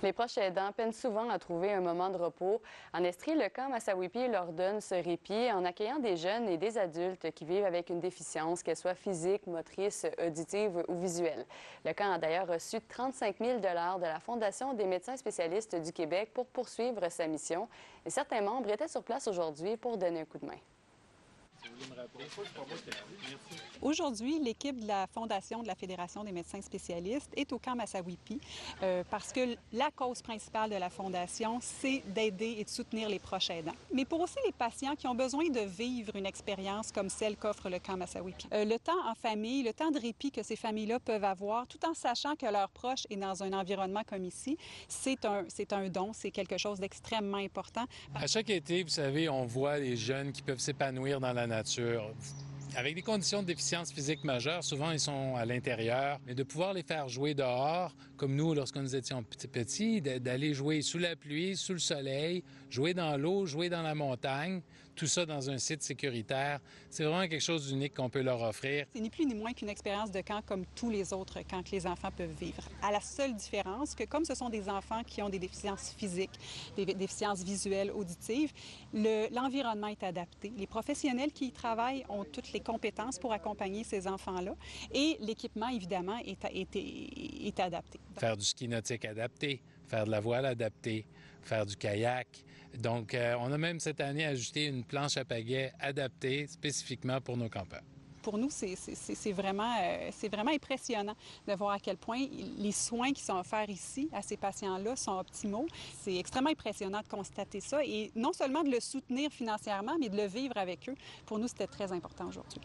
Les proches aidants peinent souvent à trouver un moment de repos. En Estrie, le camp Massawippi leur donne ce répit en accueillant des jeunes et des adultes qui vivent avec une déficience, qu'elle soit physique, motrice, auditive ou visuelle. Le camp a d'ailleurs reçu 35 000 de la Fondation des médecins spécialistes du Québec pour poursuivre sa mission. Et certains membres étaient sur place aujourd'hui pour donner un coup de main. Aujourd'hui, l'équipe de la Fondation de la Fédération des médecins spécialistes est au camp Massawippi parce que la cause principale de la Fondation, c'est d'aider et de soutenir les proches aidants. Mais pour aussi les patients qui ont besoin de vivre une expérience comme celle qu'offre le camp Massawippi. Le temps en famille, le temps de répit que ces familles-là peuvent avoir, tout en sachant que leur proche est dans un environnement comme ici, c'est un don, c'est quelque chose d'extrêmement important. À chaque été, vous savez, on voit les jeunes qui peuvent s'épanouir dans la nature. Avec des conditions de déficience physique majeure, souvent ils sont à l'intérieur, mais de pouvoir les faire jouer dehors, comme nous lorsque nous étions petits, d'aller jouer sous la pluie, sous le soleil, jouer dans l'eau, jouer dans la montagne, tout ça dans un site sécuritaire, c'est vraiment quelque chose d'unique qu'on peut leur offrir. C'est ni plus ni moins qu'une expérience de camp comme tous les autres camps que les enfants peuvent vivre. À la seule différence que comme ce sont des enfants qui ont des déficiences physiques, des déficiences visuelles, auditives, l'environnement est adapté. Les professionnels qui y travaillent ont toutes les compétences pour accompagner ces enfants-là et l'équipement, évidemment, est adapté. Faire du ski nautique adapté, faire de la voile adaptée, faire du kayak. Donc, on a même cette année ajouté une planche à pagaie adaptée spécifiquement pour nos campeurs. Pour nous, c'est vraiment impressionnant de voir à quel point les soins qui sont offerts ici à ces patients-là sont optimaux. C'est extrêmement impressionnant de constater ça et non seulement de le soutenir financièrement, mais de le vivre avec eux. Pour nous, c'était très important aujourd'hui.